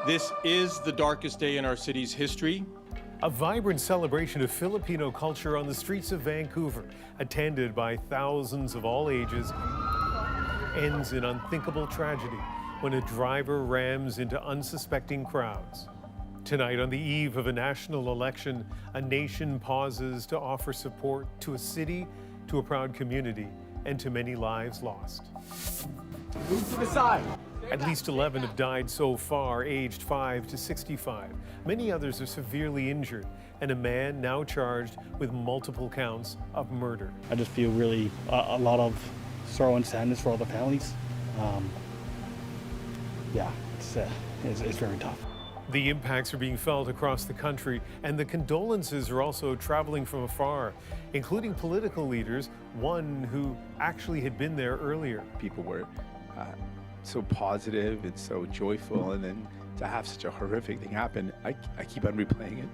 This is the darkest day in our city's history. A vibrant celebration of Filipino culture on the streets of Vancouver, attended by thousands of all ages, ends in unthinkable tragedy when a driver rams into unsuspecting crowds. Tonight, on the eve of a national election, a nation pauses to offer support to a city, to a proud community, and to many lives lost. Move to the side. At least 11 have died so far, aged 5 to 65. Many others are severely injured, and a man now charged with multiple counts of murder. I just feel really a lot of sorrow and sadness for all the families. It's very tough. The impacts are being felt across the country, and the condolences are also traveling from afar, including political leaders, one who actually had been there earlier. People were so positive and so joyful, and then to have such a horrific thing happen, I keep on replaying it.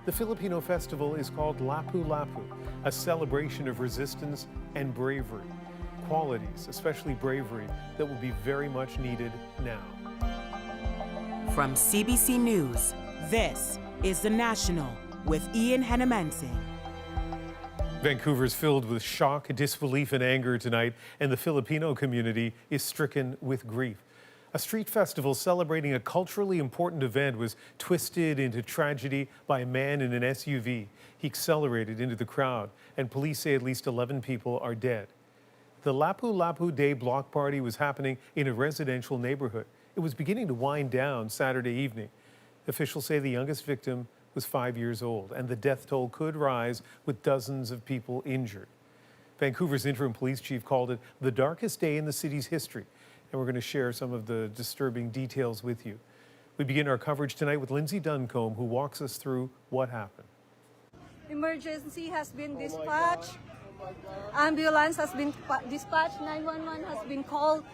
The Filipino festival is called Lapu Lapu, a celebration of resistance and bravery, qualities, especially bravery, that will be very much needed now. From CBC News, this is The National with Ian Hanamansing. Vancouver is filled with shock, disbelief, and anger tonight, and the Filipino community is stricken with grief. A street festival celebrating a culturally important event was twisted into tragedy by a man in an SUV. He accelerated into the crowd, and police say at least 11 people are dead. The Lapu Lapu Day block party was happening in a residential neighborhood. It was beginning to wind down Saturday evening. Officials say the youngest victim was 5 years old, and the death toll could rise with dozens of people injured. Vancouver's interim police chief called it the darkest day in the city's history, and we're going to share some of the disturbing details with you. We begin our coverage tonight with Lindsay Duncombe, who walks us through what happened. Emergency has been dispatched. Ambulance has been dispatched. 911 has been called.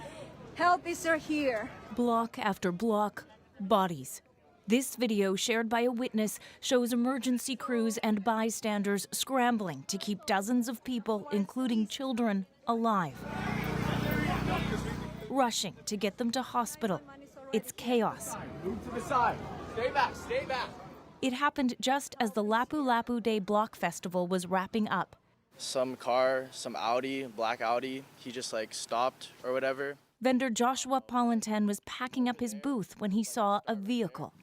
Help is here. Block after block, bodies. This video, shared by a witness, shows emergency crews and bystanders scrambling to keep dozens of people, including children, alive. Rushing to get them to hospital. It's chaos. Move to the side. Stay back, stay back. It happened just as the Lapu Lapu Day Block Festival was wrapping up. Some car, some Audi, black Audi, he just stopped or whatever. Vendor Joshua Palanten was packing up his booth when he saw a vehicle.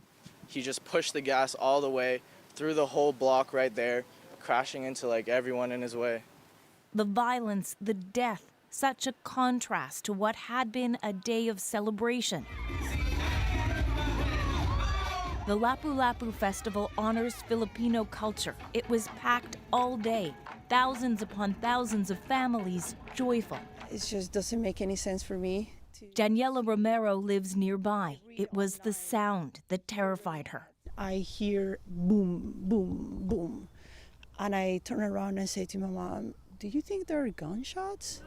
He just pushed the gas all the way through the whole block right there, crashing into everyone in his way. The violence, the death, such a contrast to what had been a day of celebration. The Lapu Lapu Festival honors Filipino culture. It was packed all day, thousands upon thousands of families joyful. It just doesn't make any sense for me. Daniela Romero lives nearby. It was the sound that terrified her. I hear boom, boom, boom. And I turn around and say to my mom, do you think there are gunshots?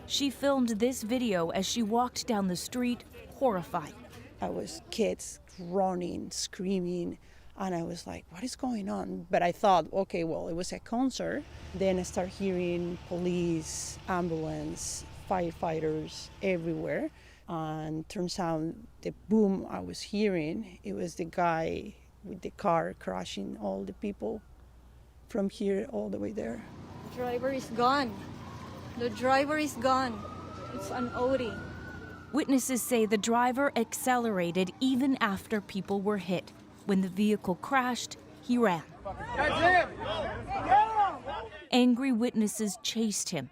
She filmed this video as she walked down the street, horrified. I was kids running, screaming, and I was like, what is going on? But I thought, okay, well, it was a concert. Then I start hearing police, ambulance, firefighters everywhere. And turns out the boom I was hearing, it was the guy with the car crashing all the people from here all the way there. The driver is gone. The driver is gone. It's an Audi. Witnesses say the driver accelerated even after people were hit. When the vehicle crashed, he ran. That's him! Angry witnesses chased him.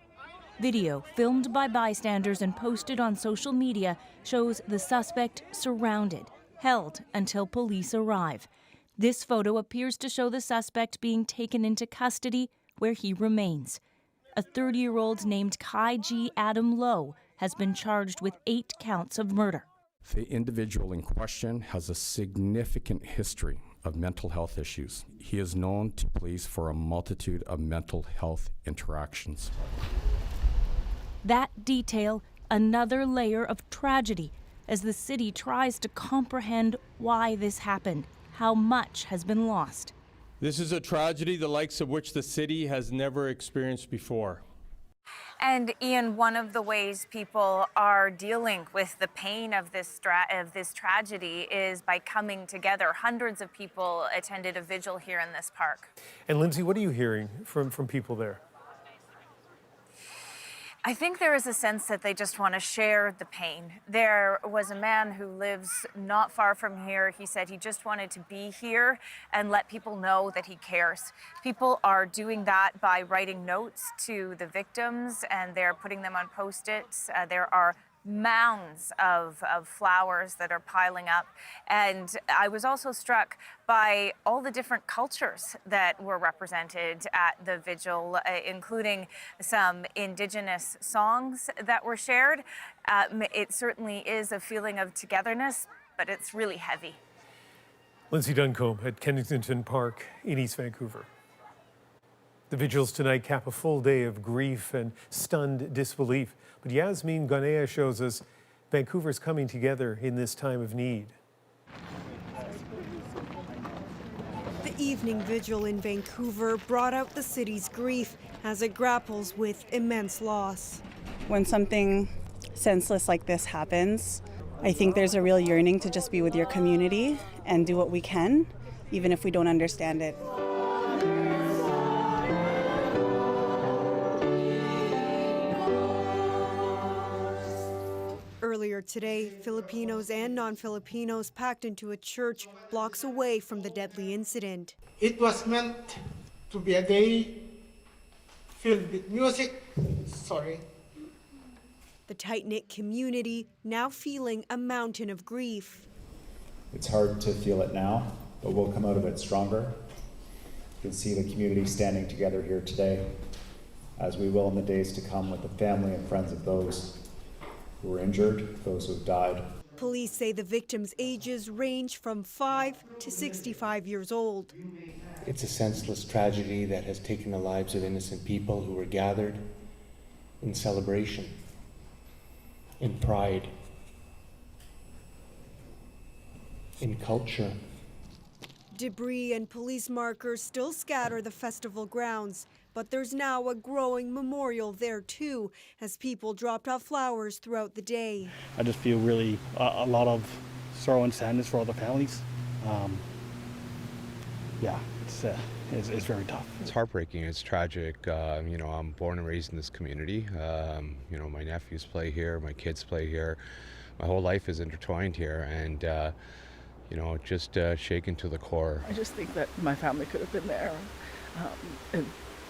Video filmed by bystanders and posted on social media shows the suspect surrounded, held until police arrive. This photo appears to show the suspect being taken into custody, where he remains. A 30-year-old named Kai G. Adam Lowe has been charged with 8 counts of murder. The individual in question has a significant history of mental health issues. He is known to police for a multitude of mental health interactions. That detail, another layer of tragedy, as the city tries to comprehend why this happened, how much has been lost. This is a tragedy the likes of which the city has never experienced before. And Ian, one of the ways people are dealing with the pain of this tragedy is by coming together. Hundreds of people attended a vigil here in this park. And Lindsay, what are you hearing from people there? I think there is a sense that they just want to share the pain. There was a man who lives not far from here. He said he just wanted to be here and let people know that he cares. People are doing that by writing notes to the victims, and they're putting them on Post-its. There are mounds of flowers that are piling up. And I was also struck by all the different cultures that were represented at the vigil, including some Indigenous songs that were shared. It certainly is a feeling of togetherness, but it's really heavy. Lindsay Duncombe at Kensington Park in East Vancouver. The vigils tonight cap a full day of grief and stunned disbelief. But Yasmin Ganea shows us Vancouver's coming together in this time of need. The evening vigil in Vancouver brought out the city's grief as it grapples with immense loss. When something senseless like this happens, I think there's a real yearning to just be with your community and do what we can, even if we don't understand it. Earlier today, Filipinos and non-Filipinos packed into a church blocks away from the deadly incident. It was meant to be a day filled with music. The tight-knit community now feeling a mountain of grief. It's hard to feel it now, but we'll come out of it stronger. You can see the community standing together here today, as we will in the days to come with the family and friends of those who were injured, those who have died. Police say the victims' ages range from 5 to 65 years old. It's a senseless tragedy that has taken the lives of innocent people who were gathered in celebration, in pride, in culture. Debris and police markers still scatter the festival grounds, but there's now a growing memorial there too, as people dropped off flowers throughout the day. I just feel really a lot of sorrow and sadness for all the families. Yeah, it's very tough. It's heartbreaking. It's tragic. You know, I'm born and raised in this community. You know, my nephews play here, my kids play here. My whole life is intertwined here, and you know, just shaken to the core. I just think that my family could have been there,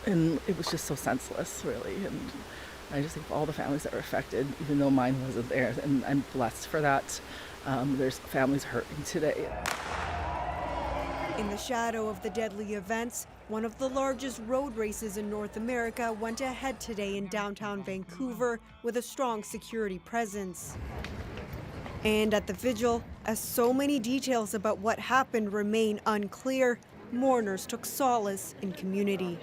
and it was just so senseless, really. And I just think for all the families that were affected, even though mine wasn't there, and I'm blessed for that. There's families hurting today. In the shadow of the deadly events, one of the largest road races in North America went ahead today in downtown Vancouver with a strong security presence. And at the vigil, as so many details about what happened remain unclear, mourners took solace in community.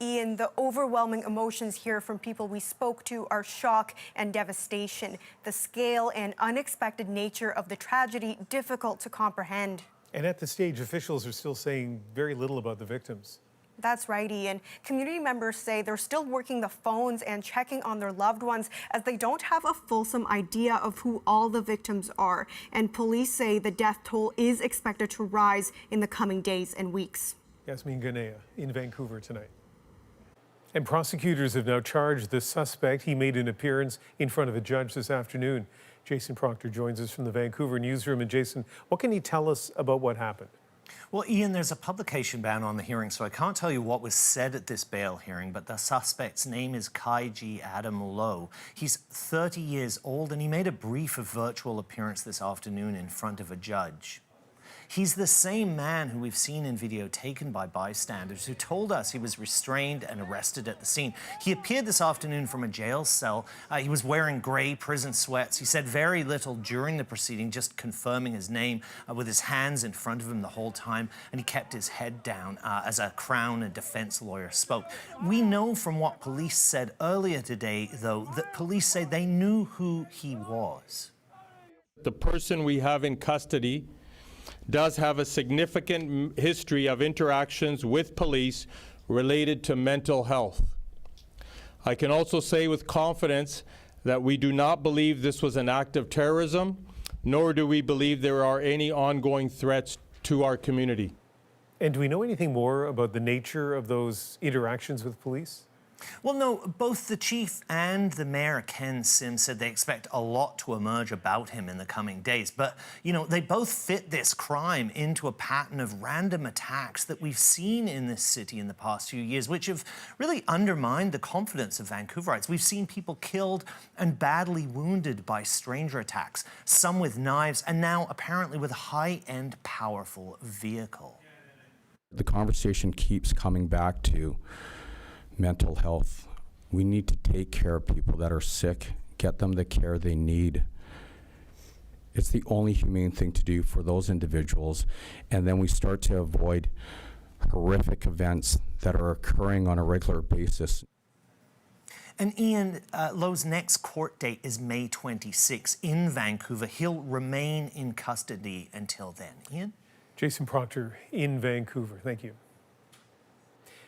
Ian, the overwhelming emotions here from people we spoke to are shock and devastation. The scale and unexpected nature of the tragedy difficult to comprehend. And at this stage, officials are still saying very little about the victims. That's right, Ian. Community members say they're still working the phones and checking on their loved ones as they don't have a fulsome idea of who all the victims are. And police say the death toll is expected to rise in the coming days and weeks. Yasmin Ganea in Vancouver tonight. And prosecutors have now charged the suspect. He made an appearance in front of a judge this afternoon. Jason Proctor joins us from the Vancouver newsroom. And Jason, what can you tell us about what happened? Well, Ian, there's a publication ban on the hearing, so I can't tell you what was said at this bail hearing, but the suspect's name is Kaiji Adam Low. He's 30 years old, and he made a brief virtual appearance this afternoon in front of a judge. He's the same man who we've seen in video taken by bystanders who told us he was restrained and arrested at the scene. He appeared this afternoon from a jail cell. He was wearing grey prison sweats. He said very little during the proceeding, just confirming his name with his hands in front of him the whole time, and he kept his head down as a Crown and defense lawyer spoke. We know from what police said earlier today, though, that police say they knew who he was. The person we have in custody does have a significant history of interactions with police related to mental health. I can also say with confidence that we do not believe this was an act of terrorism, nor do we believe there are any ongoing threats to our community. And do we know anything more about the nature of those interactions with police? Well, no, both the chief and the mayor, Ken Sim, said they expect a lot to emerge about him in the coming days. But, you know, they both fit this crime into a pattern of random attacks that we've seen in this city in the past few years, which have really undermined the confidence of Vancouverites. We've seen people killed and badly wounded by stranger attacks, some with knives, and now apparently with a high-end, powerful vehicle. The conversation keeps coming back to mental health. We need to take care of people that are sick, get them the care they need. It's the only humane thing to do for those individuals. And then we start to avoid horrific events that are occurring on a regular basis. And Ian, Lowe's next court date is May 26 in Vancouver. He'll remain in custody until then. Ian? Jason Proctor in Vancouver. Thank you.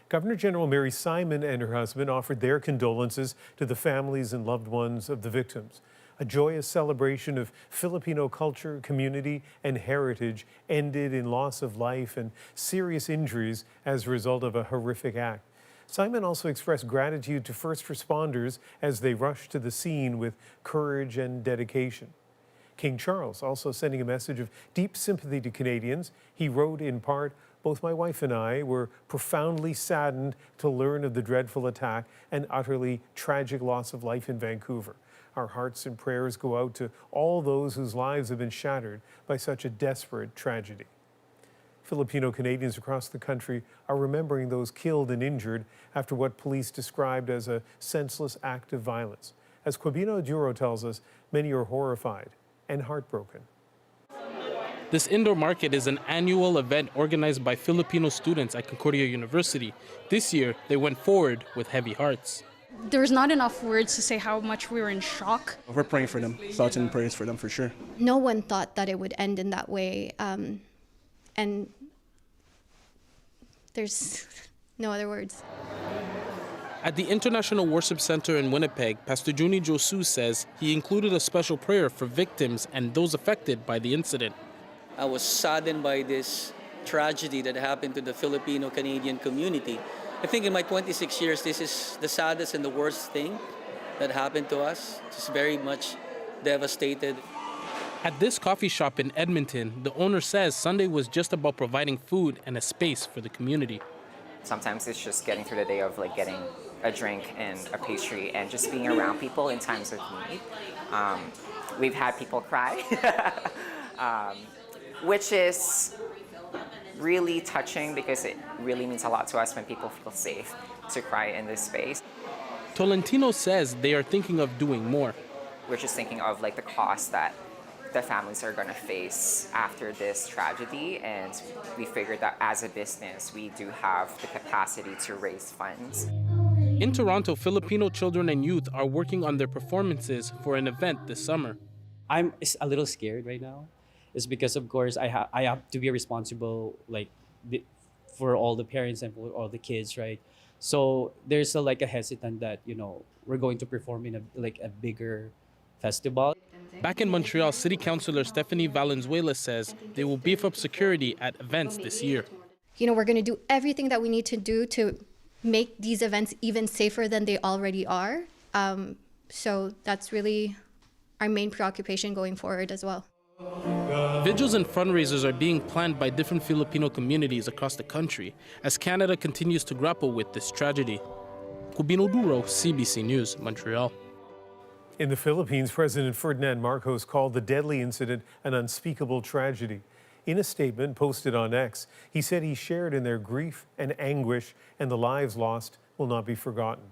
Governor General Mary Simon and her husband offered their condolences to the families and loved ones of the victims. A joyous celebration of Filipino culture, community, and heritage ended in loss of life and serious injuries as a result of a horrific act. Simon also expressed gratitude to first responders as they rushed to the scene with courage and dedication. King Charles also sending a message of deep sympathy to Canadians. He wrote in part, "Both my wife and I were profoundly saddened to learn of the dreadful attack and utterly tragic loss of life in Vancouver. Our hearts and prayers go out to all those whose lives have been shattered by such a desperate tragedy." Filipino Canadians across the country are remembering those killed and injured after what police described as a senseless act of violence. As Quibino Duro tells us, many are horrified and heartbroken. This indoor market is an annual event organized by Filipino students at Concordia University. This year, they went forward with heavy hearts. There's not enough words to say how much we were in shock. We're praying for them, thoughts and prayers for them for sure. No one thought that it would end in that way, and there's no other words. At the International Worship Center in Winnipeg, Pastor Juni Josu says he included a special prayer for victims and those affected by the incident. I was saddened by this tragedy that happened to the Filipino Canadian community. I think in my 26 years, this is the saddest and the worst thing that happened to us. Just very much devastated. At this coffee shop in Edmonton, the owner says Sunday was just about providing food and a space for the community. Sometimes it's just getting through the day of like getting a drink and a pastry and just being around people in times of need. We've had people cry, which is really touching because it really means a lot to us when people feel safe to cry in this space. Tolentino says they are thinking of doing more. We're just thinking of like the cost that the families are going to face after this tragedy, and we figured that as a business we do have the capacity to raise funds. In Toronto, Filipino children and youth are working on their performances for an event this summer. I'm a little scared right now. It's because, of course, I have to be responsible for all the parents and for all the kids, right? So there's a hesitant that, we're going to perform in a bigger festival. Back in Montreal, City Councillor Stephanie Valenzuela says they will beef up security at events this year. We're going to do everything that we need to do to make these events even safer than they already are. So that's really our main preoccupation going forward as well. Vigils and fundraisers are being planned by different Filipino communities across the country as Canada continues to grapple with this tragedy. Quibino Duro, CBC News, Montreal. In the Philippines, President Ferdinand Marcos called the deadly incident an unspeakable tragedy. In a statement posted on X, he said he shared in their grief and anguish, and the lives lost will not be forgotten.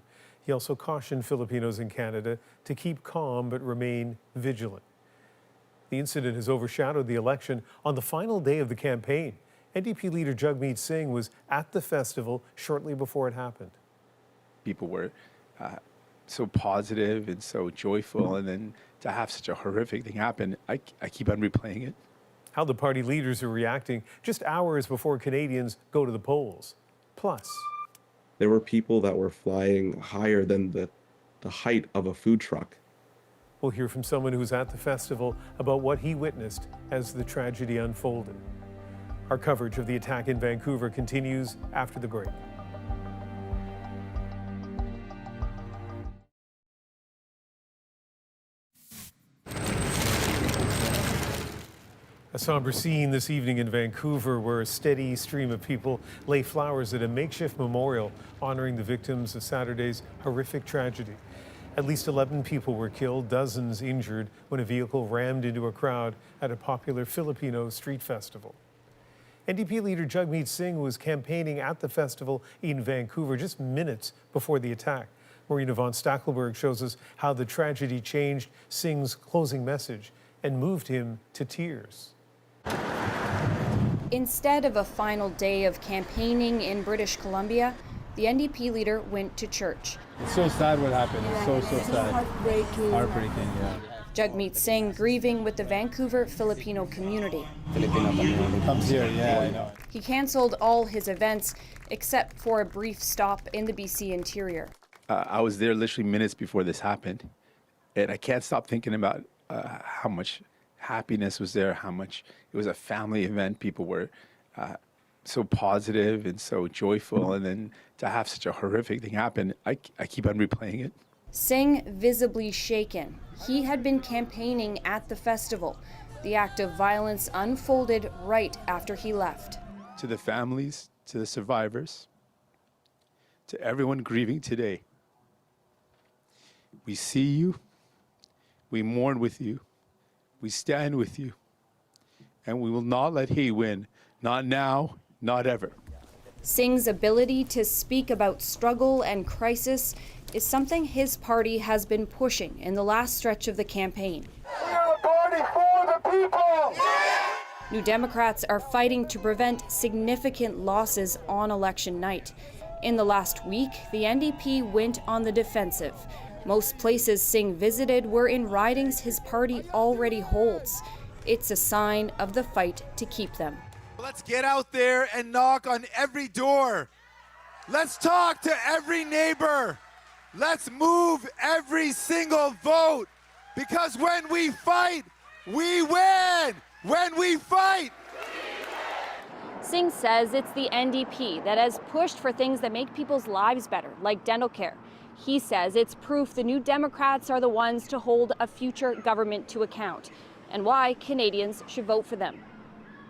He also cautioned Filipinos in Canada to keep calm but remain vigilant. The incident has overshadowed the election on the final day of the campaign. NDP leader Jagmeet Singh was at the festival shortly before it happened. People were so positive and so joyful, and then to have such a horrific thing happen, I keep on replaying it. How the party leaders are reacting just hours before Canadians go to the polls. Plus, There were people that were flying higher than the height of a food truck. We'll hear from someone who was at the festival about what he witnessed as the tragedy unfolded. Our coverage of the attack in Vancouver continues after the break. A somber scene this evening in Vancouver where a steady stream of people lay flowers at a makeshift memorial honoring the victims of Saturday's horrific tragedy. At least 11 people were killed, dozens injured when a vehicle rammed into a crowd at a popular Filipino street festival. NDP leader Jagmeet Singh was campaigning at the festival in Vancouver just minutes before the attack. Marina von Stackelberg shows us how the tragedy changed Singh's closing message and moved him to tears. Instead of a final day of campaigning in British Columbia, the NDP leader went to church. It's so sad what happened. It's so sad. Heartbreaking. Heartbreaking, yeah. Jagmeet Singh grieving with the Vancouver Filipino community. Filipino community comes here, yeah, I know. He canceled all his events except for a brief stop in the BC interior. I was there literally minutes before this happened, and I can't stop thinking about how much happiness was there, how much it was a family event. People were so positive and so joyful, and then to have such a horrific thing happen, I keep on replaying it. Singh visibly shaken. He had been campaigning at the festival. The act of violence unfolded right after he left. To the families, to the survivors, to everyone grieving today, we see you, we mourn with you, we stand with you, and we will not let hate win, not now, not ever. Singh's ability to speak about struggle and crisis is something his party has been pushing in the last stretch of the campaign. We are a party for the people! New Democrats are fighting to prevent significant losses on election night. In the last week, the NDP went on the defensive. Most places Singh visited were in ridings his party already holds. It's a sign of the fight to keep them. Let's get out there and knock on every door. Let's talk to every neighbor. Let's move every single vote. Because when we fight, we win. When we fight. Singh says it's the NDP that has pushed for things that make people's lives better, like dental care. He says it's proof the New Democrats are the ones to hold a future government to account, and why Canadians should vote for them.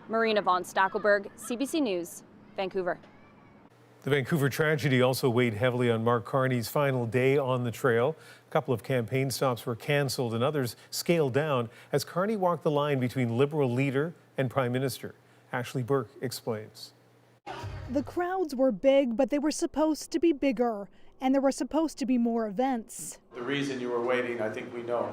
Marina von Stackelberg, CBC News, Vancouver. The Vancouver tragedy also weighed heavily on Mark Carney's final day on the trail. A couple of campaign stops were canceled and others scaled down as Carney walked the line between Liberal leader and Prime Minister. Ashley Burke explains. The crowds were big, but they were supposed to be bigger, and there were supposed to be more events. The reason you were waiting, I think we know,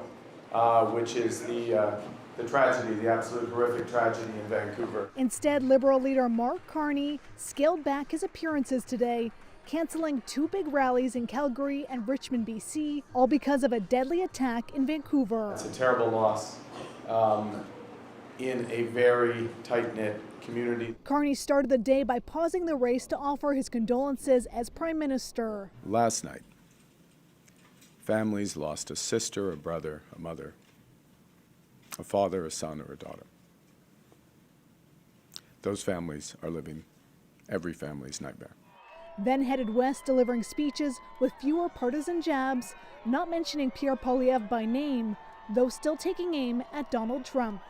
which is the tragedy, the absolute horrific tragedy in Vancouver. Instead, Liberal leader Mark Carney scaled back his appearances today, canceling 2 big rallies in Calgary and Richmond, BC, all because of a deadly attack in Vancouver. It's a terrible loss in a very tight-knit community. Carney started the day by pausing the race to offer his condolences as Prime Minister. Last night, families lost a sister, a brother, a mother, a father, a son, or a daughter. Those families are living every family's nightmare. Then headed west, delivering speeches with fewer partisan jabs, not mentioning Pierre Poilievre by name, though still taking aim at Donald Trump.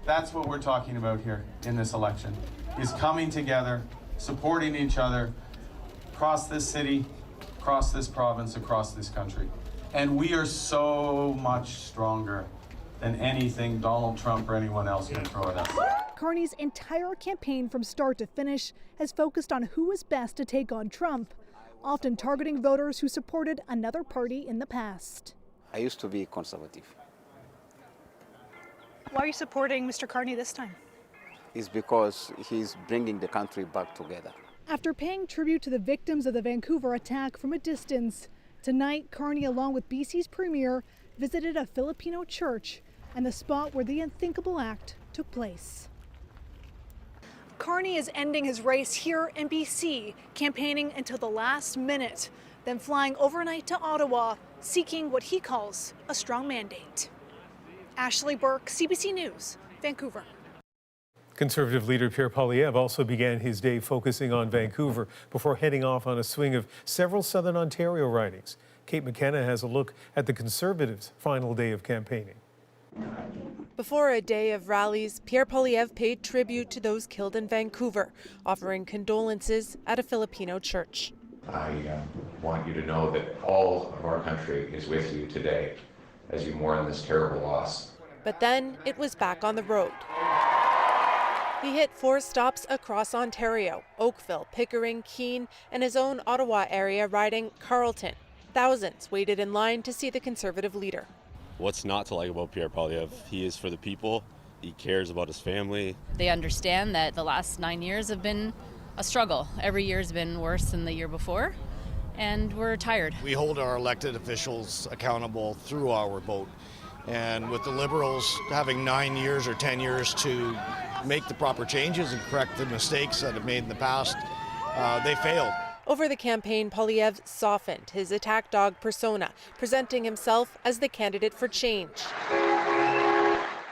That's what we're talking about here in this election, is coming together, supporting each other across this city, across this province, across this country. And we are so much stronger than anything Donald Trump or anyone else can throw at us. Carney's entire campaign from start to finish has focused on who is best to take on Trump, often targeting voters who supported another party in the past. I used to be conservative. Why are you supporting Mr. Carney this time? It's because he's bringing the country back together. After paying tribute to the victims of the Vancouver attack from a distance, tonight Carney, along with BC's Premier, visited a Filipino church and the spot where the unthinkable act took place. Carney is ending his race here in BC, campaigning until the last minute, then flying overnight to Ottawa, seeking what he calls a strong mandate. Ashley Burke, CBC News, Vancouver. Conservative leader Pierre Poilievre also began his day focusing on Vancouver before heading off on a swing of several Southern Ontario ridings. Kate McKenna has a look at the Conservatives' final day of campaigning. Before a day of rallies, Pierre Poilievre paid tribute to those killed in Vancouver, offering condolences at a Filipino church. I want you to know that all of our country is with you today as you mourn this terrible loss. But then it was back on the road. He hit 4 stops across Ontario: Oakville, Pickering, Keene, and his own Ottawa area riding Carleton. Thousands waited in line to see the Conservative leader. What's not to like about Pierre Poilievre? He is for the people. He cares about his family. They understand that the last 9 years have been a struggle. Every year's been worse than the year before, and we're tired. We hold our elected officials accountable through our vote. And with the Liberals having 9 years or 10 years to make the proper changes and correct the mistakes that have made in the past, they failed. Over the campaign, Poilievre softened his attack dog persona, presenting himself as the candidate for change.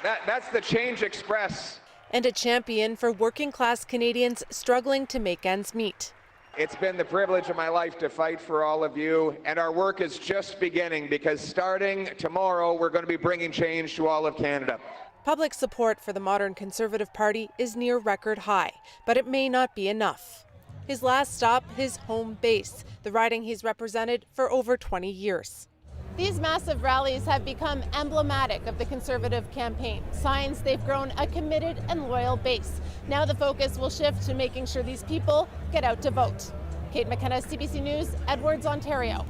That's the Change Express. And a champion for working-class Canadians struggling to make ends meet. It's been the privilege of my life to fight for all of you, and our work is just beginning because starting tomorrow, we're going to be bringing change to all of Canada. Public support for the modern Conservative Party is near record high, but it may not be enough. His last stop, his home base, the riding he's represented for over 20 years. These massive rallies have become emblematic of the Conservative campaign, signs they've grown a committed and loyal base. Now the focus will shift to making sure these people get out to vote. Kate McKenna, CBC News, Edwards, Ontario.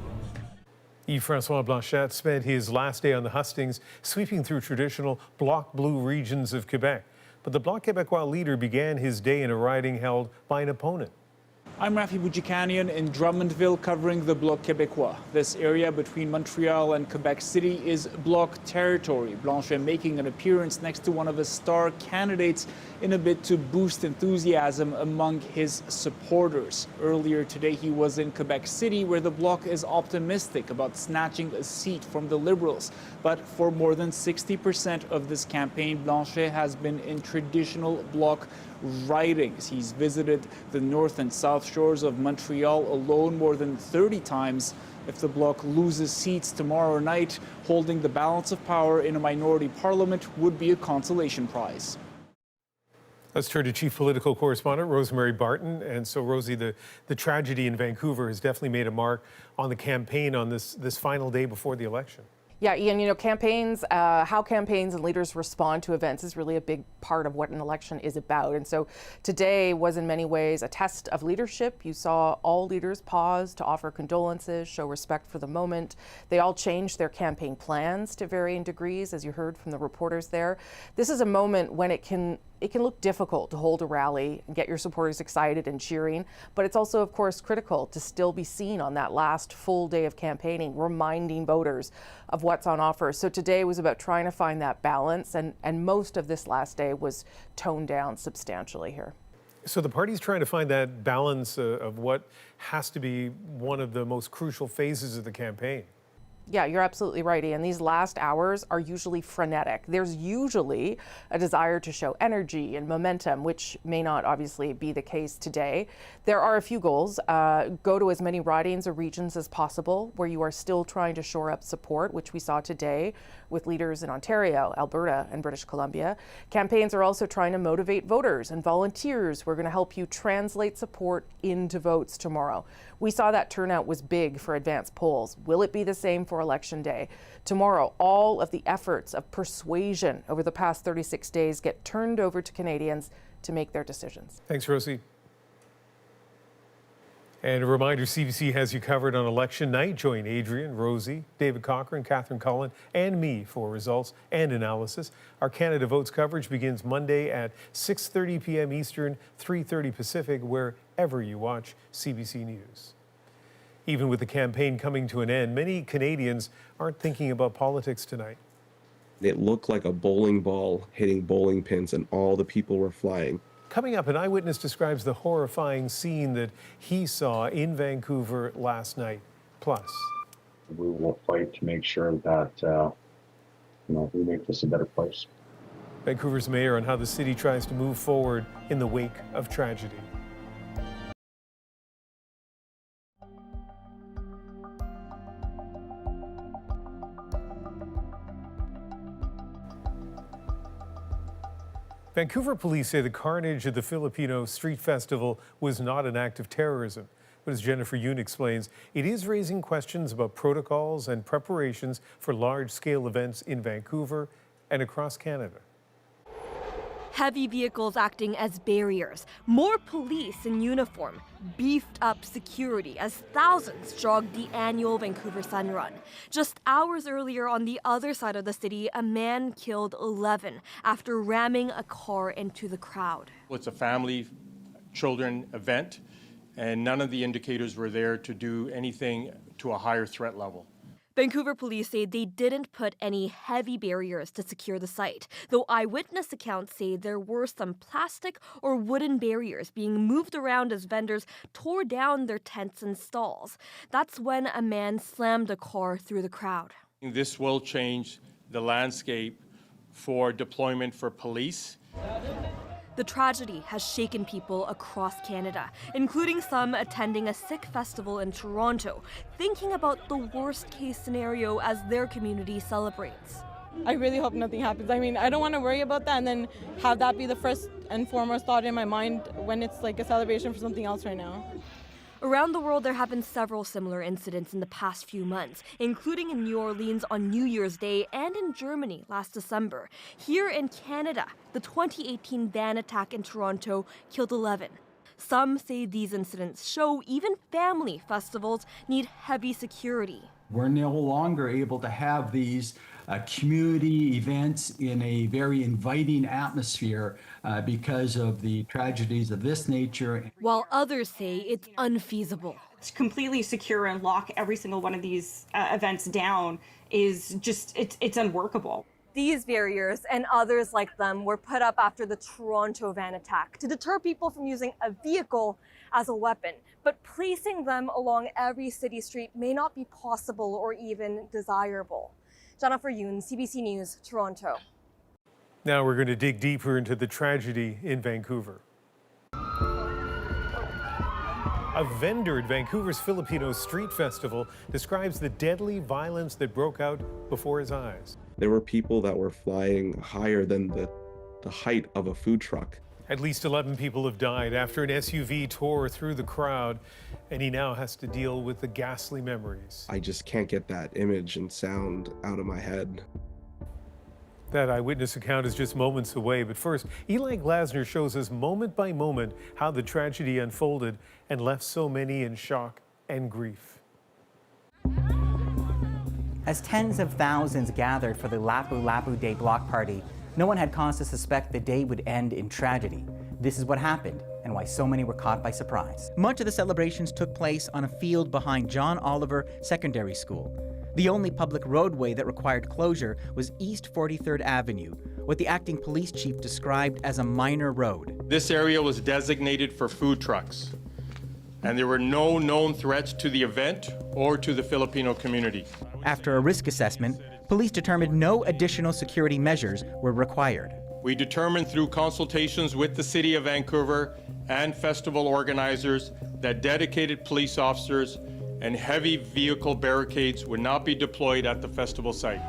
Yves-Francois Blanchet spent his last day on the hustings sweeping through traditional Bloc blue regions of Quebec. But the Bloc Québécois leader began his day in a riding held by an opponent. I'm Rafi Boudjikanian in Drummondville covering the Bloc Québécois. This area between Montreal and Quebec City is Bloc territory. Blanchet making an appearance next to one of his star candidates in a bid to boost enthusiasm among his supporters. Earlier today he was in Quebec City where the Bloc is optimistic about snatching a seat from the Liberals. But for more than 60% of this campaign, Blanchet has been in traditional Bloc ridings. He's visited the north and south shores of Montreal alone more than 30 times. If the Bloc loses seats tomorrow night, holding the balance of power in a minority parliament would be a consolation prize. Let's turn to Chief Political Correspondent Rosemary Barton. And so, Rosie, the tragedy in Vancouver has definitely made a mark on the campaign on this final day before the election. Yeah, Ian, you know, campaigns, how campaigns and leaders respond to events is really a big part of what an election is about. And so today was in many ways a test of leadership. You saw all leaders pause to offer condolences, show respect for the moment. They all changed their campaign plans to varying degrees, as you heard from the reporters there. This is a moment when it can look difficult to hold a rally and get your supporters excited and cheering, but it's also, of course, critical to still be seen on that last full day of campaigning, reminding voters of what's on offer. So today was about trying to find that balance, and most of this last day was toned down substantially here. So the party's trying to find that balance of what has to be one of the most crucial phases of the campaign. Yeah, you're absolutely right, Ian. These last hours are usually frenetic. There's usually a desire to show energy and momentum, which may not obviously be the case today. There are a few goals. Go to as many ridings or regions as possible where you are still trying to shore up support, which we saw today with leaders in Ontario, Alberta, and British Columbia. Campaigns are also trying to motivate voters and volunteers who are going to help you translate support into votes tomorrow. We saw that turnout was big for advanced polls. Will it be the same for Election Day? Tomorrow, all of the efforts of persuasion over the past 36 days get turned over to Canadians to make their decisions. Thanks, Rosie. And a reminder, CBC has you covered on election night. Join Adrian, Rosie, David Cochran, Catherine Cullen, and me for results and analysis. Our Canada Votes coverage begins Monday at 6:30 p.m. Eastern, 3:30 Pacific, wherever you watch CBC News. Even with the campaign coming to an end, many Canadians aren't thinking about politics tonight. It looked like a bowling ball hitting bowling pins, and all the people were flying. Coming up, an eyewitness describes the horrifying scene that he saw in Vancouver last night. Plus, we will fight to make sure that we make this a better place. Vancouver's mayor on how the city tries to move forward in the wake of tragedy. Vancouver police say the carnage at the Filipino Street Festival was not an act of terrorism. But as Jennifer Yoon explains, it is raising questions about protocols and preparations for large-scale events in Vancouver and across Canada. Heavy vehicles acting as barriers, more police in uniform, beefed up security as thousands jogged the annual Vancouver Sun Run. Just hours earlier on the other side of the city, a man killed 11 after ramming a car into the crowd. It's a family children event, and none of the indicators were there to do anything to a higher threat level. Vancouver police say they didn't put any heavy barriers to secure the site, though eyewitness accounts say there were some plastic or wooden barriers being moved around as vendors tore down their tents and stalls. That's when a man slammed a car through the crowd. This will change the landscape for deployment for police. The tragedy has shaken people across Canada, including some attending a Sikh festival in Toronto, thinking about the worst-case scenario as their community celebrates. I really hope nothing happens. I mean, I don't want to worry about that and then have that be the first and foremost thought in my mind when it's like a celebration for something else right now. Around the world, there have been several similar incidents in the past few months, including in New Orleans on New Year's Day and in Germany last December. Here in Canada, the 2018 van attack in Toronto killed 11. Some say these incidents show even family festivals need heavy security. We're no longer able to have these community events in a very inviting atmosphere because of the tragedies of this nature. While others say it's unfeasible. To completely secure and lock every single one of these events down is just, it's unworkable. These barriers and others like them were put up after the Toronto van attack to deter people from using a vehicle as a weapon. But placing them along every city street may not be possible or even desirable. Jennifer Yoon, CBC News, Toronto. Now we're going to dig deeper into the tragedy in Vancouver. A vendor at Vancouver's Filipino Street Festival describes the deadly violence that broke out before his eyes. There were people that were flying higher than the height of a food truck. At least 11 people have died after an SUV tore through the crowd, and he now has to deal with the ghastly memories. I just can't get that image and sound out of my head. That eyewitness account is just moments away, but first, Eli Glasner shows us moment by moment how the tragedy unfolded and left so many in shock and grief. As tens of thousands gathered for the Lapu Lapu Day block party, no one had cause to suspect the day would end in tragedy. This is what happened and why so many were caught by surprise. Much of the celebrations took place on a field behind John Oliver Secondary School. The only public roadway that required closure was East 43rd Avenue, what the acting police chief described as a minor road. This area was designated for food trucks, and there were no known threats to the event or to the Filipino community. After a risk assessment, police determined no additional security measures were required. We determined through consultations with the City of Vancouver and festival organizers that dedicated police officers and heavy vehicle barricades would not be deployed at the festival site.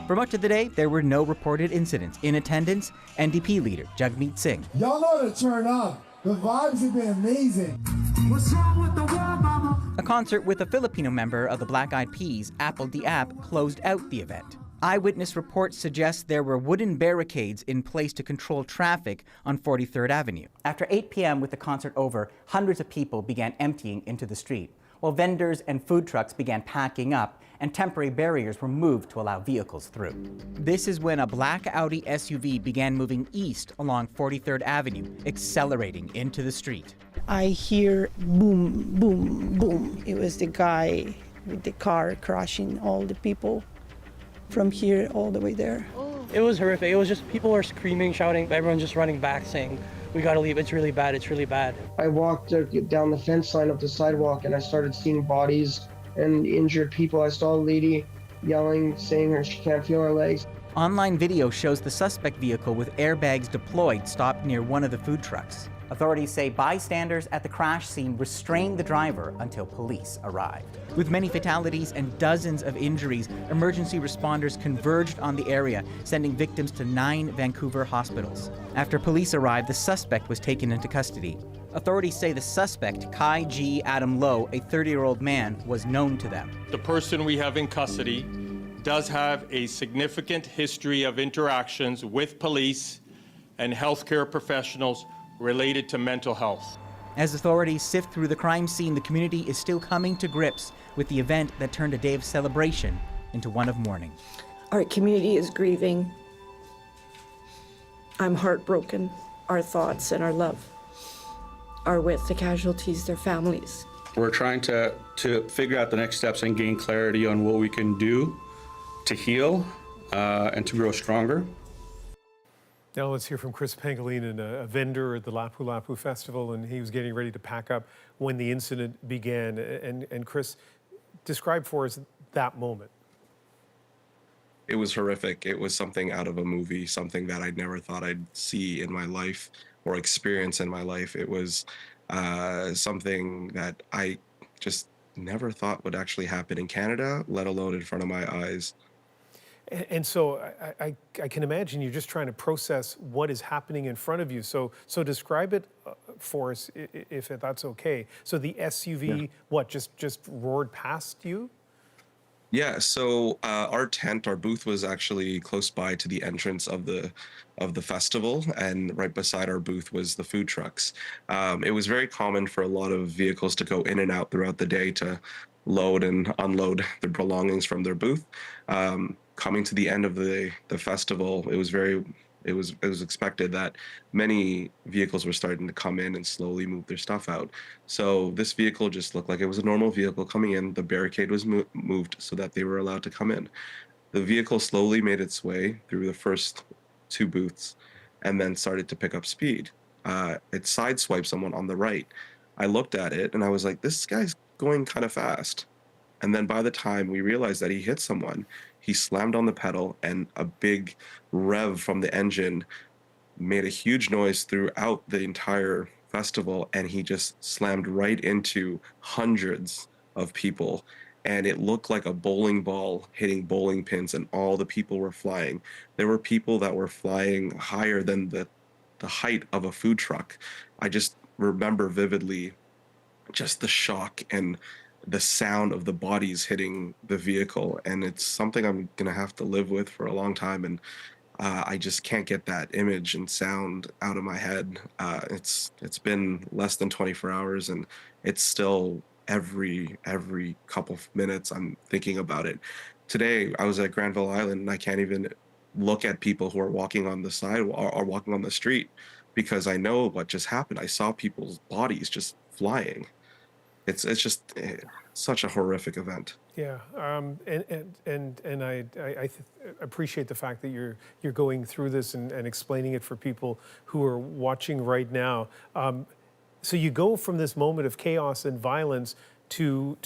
For much of the day, there were no reported incidents. In attendance, NDP leader Jagmeet Singh. Y'all know to turn up. The vibes have been amazing. What's wrong with the world, mama? A concert with a Filipino member of the Black Eyed Peas, Apple the App, closed out the event. Eyewitness reports suggest there were wooden barricades in place to control traffic on 43rd Avenue. After 8 p.m. with the concert over, hundreds of people began emptying into the street, while vendors and food trucks began packing up and temporary barriers were moved to allow vehicles through. This is when a black Audi SUV began moving east along 43rd Avenue, accelerating into the street. I hear boom, boom, boom. It was the guy with the car crushing all the people from here all the way there. It was horrific. It was just people were screaming, shouting, everyone just running back saying, we got to leave. It's really bad. It's really bad. I walked down the fence line of the sidewalk and I started seeing bodies and injured people. I saw a lady yelling, saying she can't feel her legs. Online video shows the suspect vehicle with airbags deployed stopped near one of the food trucks. Authorities say bystanders at the crash scene restrained the driver until police arrived. With many fatalities and dozens of injuries, emergency responders converged on the area, sending victims to 9 Vancouver hospitals. After police arrived, the suspect was taken into custody. Authorities say the suspect, Kai G. Adam Lowe, a 30-year-old man, was known to them. The person we have in custody does have a significant history of interactions with police and healthcare professionals related to mental health. As authorities sift through the crime scene, the community is still coming to grips with the event that turned a day of celebration into one of mourning. Our community is grieving. I'm heartbroken. Our thoughts and our love are with the casualties, their families. We're trying to figure out the next steps and gain clarity on what we can do to heal and to grow stronger. Now let's hear from Chris Pangilinan, a vendor at the Lapu Lapu Festival, and he was getting ready to pack up when the incident began. And Chris, describe for us that moment. It was horrific. It was something out of a movie, something that I never thought I'd see in my life or experience in my life. It was something that I just never thought would actually happen in Canada, let alone in front of my eyes. And so I can imagine you're just trying to process what is happening in front of you. So describe it for us, if that's okay. So the SUV, what, just roared past you? Yeah, so our booth was actually close by to the entrance of the festival, and right beside our booth was the food trucks. It was very common for a lot of vehicles to go in and out throughout the day to load and unload their belongings from their booth. Coming to the end of the festival, it was expected that many vehicles were starting to come in and slowly move their stuff out. So this vehicle just looked like it was a normal vehicle coming in. The barricade was moved so that they were allowed to come in. The vehicle slowly made its way through the first 2 booths and then started to pick up speed. It sideswiped someone on the right. I looked at it and I was like, this guy's going kind of fast. And then by the time we realized that he hit someone, he slammed on the pedal and a big rev from the engine made a huge noise throughout the entire festival, and he just slammed right into hundreds of people. And it looked like a bowling ball hitting bowling pins, and all the people were flying. There were people that were flying higher than the height of a food truck. I just remember vividly just the shock and the sound of the bodies hitting the vehicle, and it's something I'm gonna have to live with for a long time, and I just can't get that image and sound out of my head. It's been less than 24 hours, and it's still every couple of minutes I'm thinking about it. Today I was at Granville Island and I can't even look at people who are walking on the sidewalk or walking on the street because I know what just happened. I saw people's bodies just flying. It's just such a horrific event. Yeah, and I appreciate the fact that you're going through this and explaining it for people who are watching right now. So you go from this moment of chaos and violence to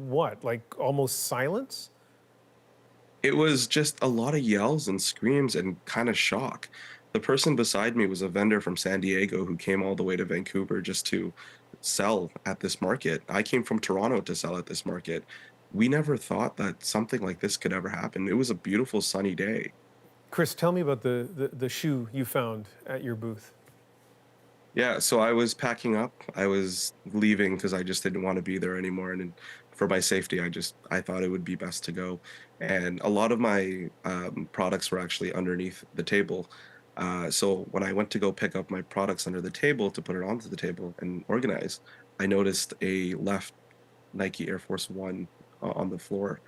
what, like almost silence? It was just a lot of yells and screams and kind of shock. The person beside me was a vendor from San Diego who came all the way to Vancouver just to sell at this market. I came from Toronto to sell at this market. We never thought that something like this could ever happen. It was a beautiful sunny day. Chris, tell me about the shoe you found at your booth. Yeah, so I was packing up. I was leaving because I just didn't want to be there anymore. And for my safety, I thought it would be best to go. And a lot of my products were actually underneath the table. So when I went to go pick up my products under the table to put it onto the table and organize, I noticed a left Nike Air Force One on the floor.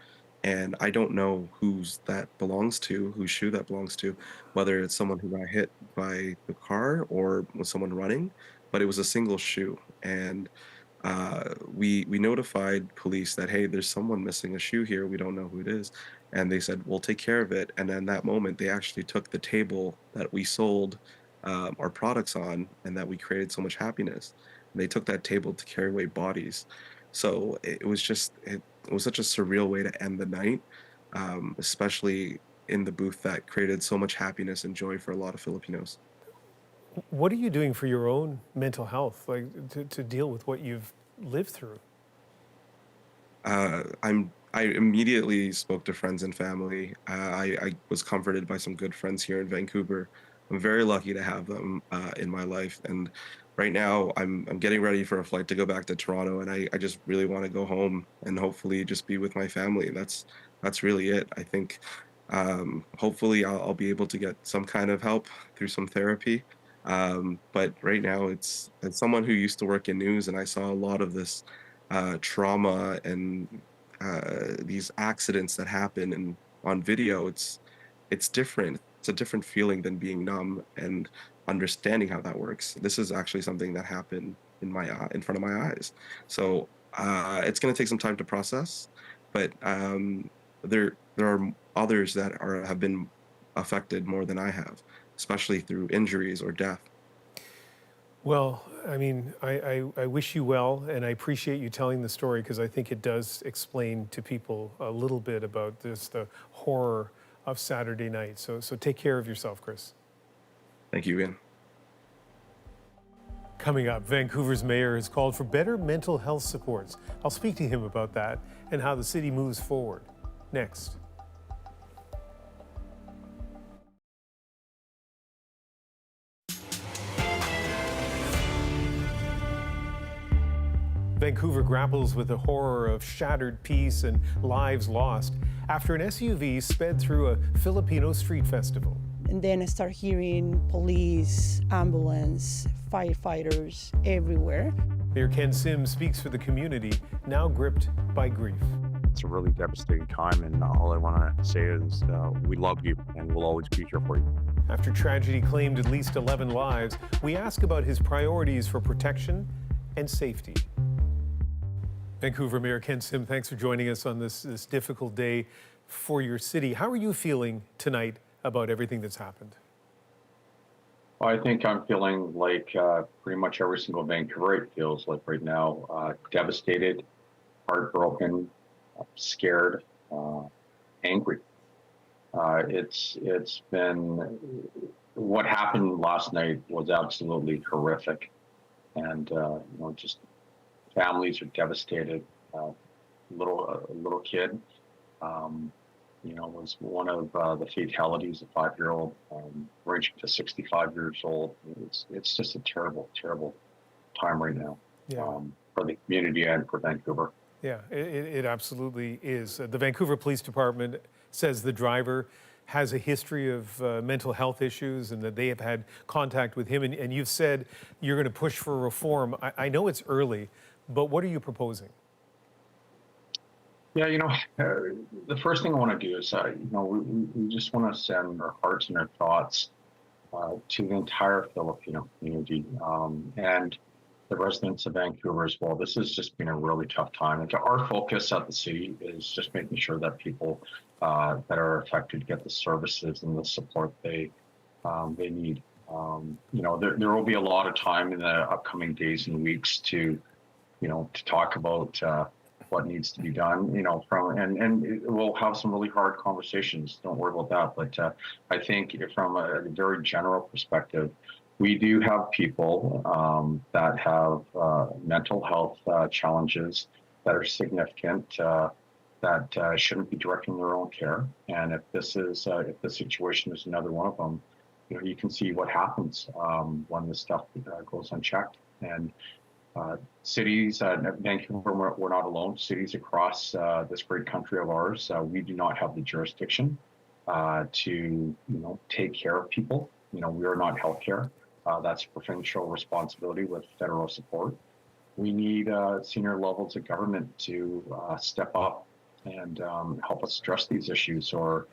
And I don't know whose that belongs to, whose shoe that belongs to, whether it's someone who got hit by the car or was someone running, but it was a single shoe. And we notified police that, hey, there's someone missing a shoe here. We don't know who it is. And they said, we'll take care of it. And then that moment, they actually took the table that we sold our products on, and that we created so much happiness. And they took that table to carry away bodies. So it was such a surreal way to end the night, especially in the booth that created so much happiness and joy for a lot of Filipinos. What are you doing for your own mental health, like to deal with what you've lived through? I immediately spoke to friends and family. I was comforted by some good friends here in Vancouver. I'm very lucky to have them in my life. And right now, I'm getting ready for a flight to go back to Toronto, and I just really want to go home and hopefully just be with my family. That's really it. I think hopefully I'll be able to get some kind of help through some therapy. But right now, as someone who used to work in news, and I saw a lot of this trauma and these accidents that happen and on video, it's different. It's a different feeling than being numb and understanding how that works. This is actually something that happened in front of my eyes. So it's going to take some time to process, but there are others that have been affected more than I have, especially through injuries or death. Well, I mean, I wish you well, and I appreciate you telling the story, because I think it does explain to people a little bit about the horror of Saturday night. So take care of yourself, Chris. Thank you, Ian. Coming up, Vancouver's mayor has called for better mental health supports. I'll speak to him about that and how the city moves forward. Next. Vancouver grapples with the horror of shattered peace and lives lost after an SUV sped through a Filipino street festival. And then I start hearing police, ambulance, firefighters everywhere. Mayor Ken Sim speaks for the community, now gripped by grief. It's a really devastating time, and all I want to say is we love you and we'll always be here for you. After tragedy claimed at least 11 lives, we ask about his priorities for protection and safety. Vancouver Mayor Ken Sim, thanks for joining us on this difficult day for your city. How are you feeling tonight about everything that's happened? Well, I think I'm feeling like pretty much every single Vancouverite feels like right now. Devastated, heartbroken, scared, angry. It's been, what happened last night was absolutely horrific, and just families are devastated. Little kid, was one of the fatalities. A 5-year-old, ranging to 65 years old. It's just a terrible, terrible time right now for the community and for Vancouver. Yeah, it absolutely is. The Vancouver Police Department says the driver has a history of mental health issues and that they have had contact with him. And you've said you're going to push for reform. I know it's early, but what are you proposing? Yeah, the first thing I want to do is, we just want to send our hearts and our thoughts to the entire Filipino community and the residents of Vancouver as well. This has just been a really tough time. And our focus at the city is just making sure that people that are affected get the services and the support they need. There will be a lot of time in the upcoming days and weeks to talk about what needs to be done, and we'll have some really hard conversations. Don't worry about that. But I think from a very general perspective, we do have people that have mental health challenges that are significant that shouldn't be directing their own care. And if this situation is another one of them, you can see what happens when this stuff goes unchecked. And cities, Vancouver, we're not alone. Cities across this great country of ours, we do not have the jurisdiction to, take care of people. We are not healthcare. That's a provincial responsibility with federal support. We need senior levels of government to step up and help us address these issues, or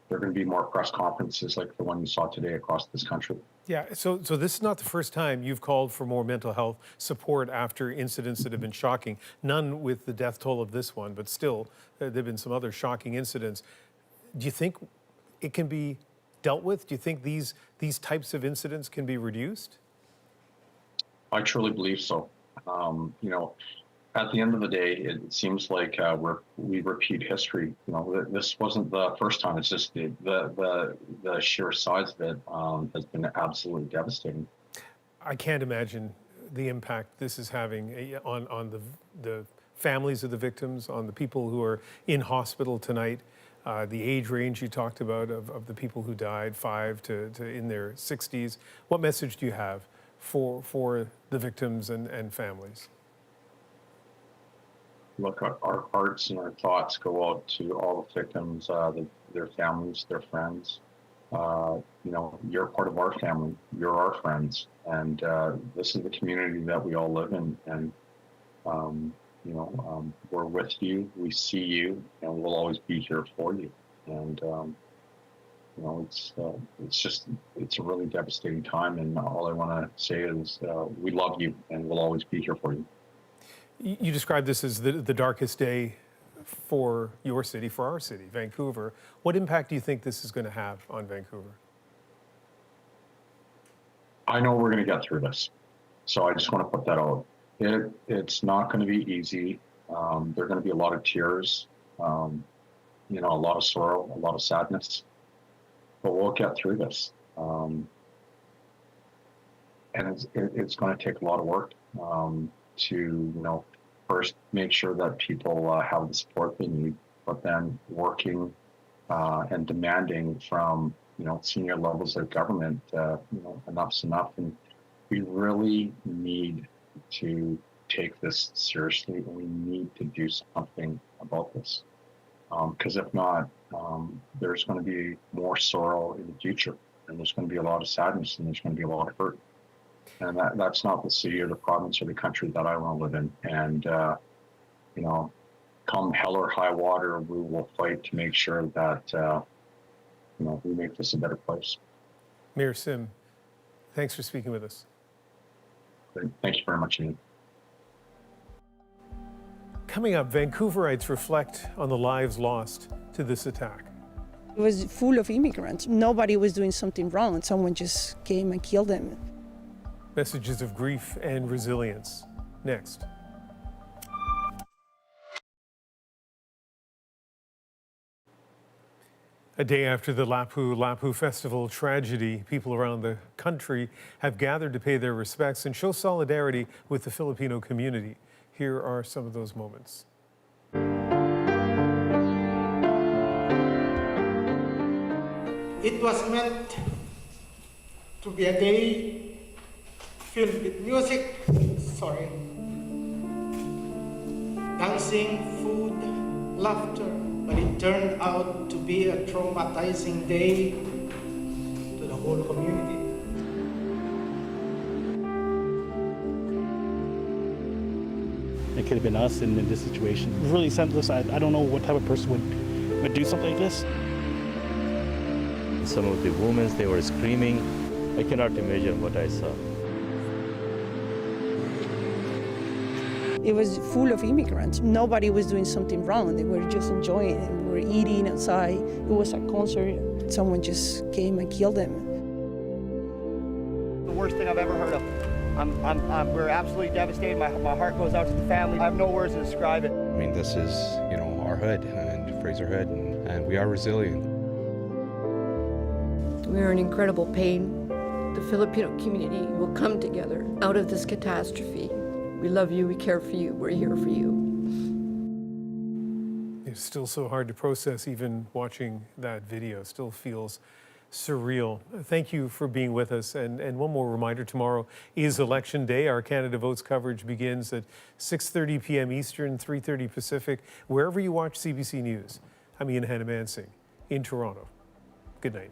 there are going to be more press conferences like the one you saw today across this country. Yeah, so this is not the first time you've called for more mental health support after incidents that have been shocking. None with the death toll of this one, but still, there have been some other shocking incidents. Do you think it can be dealt with? Do you think these types of incidents can be reduced? I truly believe so. You know, at the end of the day, it seems like we repeat history. You know, this wasn't the first time. It's just the sheer size of it has been absolutely devastating. I can't imagine the impact this is having on the families of the victims, on the people who are in hospital tonight. The age range you talked about of the people who died, 5 to in their 60s. What message do you have for the victims and families? Look, our hearts and our thoughts go out to all the victims, their families, their friends. You know, you're part of our family. You're our friends, and this is the community that we all live in. And you know, we're with you. We see you, and we'll always be here for you. And you know, it's a really devastating time. And all I want to say is, we love you, and we'll always be here for you. You described this as the darkest day for your city, for our city, Vancouver. What impact do you think this is going to have on Vancouver? I know we're going to get through this. So I just want to put that out. It's not going to be easy. There are going to be a lot of tears, you know, a lot of sorrow, a lot of sadness, but we'll get through this. And it's going to take a lot of work to, you know, first make sure that people have the support they need, but then working and demanding from, you know, senior levels of government, you know, enough's enough. And we really need to take this seriously, and we need to do something about this. Because if not, there's going to be more sorrow in the future, and there's going to be a lot of sadness, and there's going to be a lot of hurt. And that's not the city or the province or the country that I want to live in. And, you know, come hell or high water, we will fight to make sure that, you know, we make this a better place. Mayor Sim, thanks for speaking with us. Thank you very much, Ian. Coming up, Vancouverites reflect on the lives lost to this attack. It was full of immigrants. Nobody was doing something wrong. Someone just came and killed them. Messages of grief and resilience. Next. A day after the Lapu Lapu festival tragedy, people around the country have gathered to pay their respects and show solidarity with the Filipino community. Here are some of those moments. It was meant to be a day filled with music, dancing, food, laughter, but it turned out to be a traumatizing day to the whole community. It could have been us in this situation. It was really senseless. I don't know what type of person would do something like this. Some of the women, they were screaming. I cannot imagine what I saw. It was full of immigrants. Nobody was doing something wrong. They were just enjoying it. We were eating outside. It was a concert. Someone just came and killed them. The worst thing I've ever heard of. We're absolutely devastated. My heart goes out to the family. I have no words to describe it. I mean, this is, you know, our hood and Fraser Hood, and we are resilient. We are in incredible pain. The Filipino community will come together out of this catastrophe. We love you, we care for you, we're here for you. It's still so hard to process, even watching that video. Still feels surreal. Thank you for being with us. And one more reminder, tomorrow is Election Day. Our Canada Votes coverage begins at 6:30 p.m. Eastern, 3:30 Pacific. Wherever you watch CBC News, I'm Ian Hannah-Mansing in Toronto. Good night.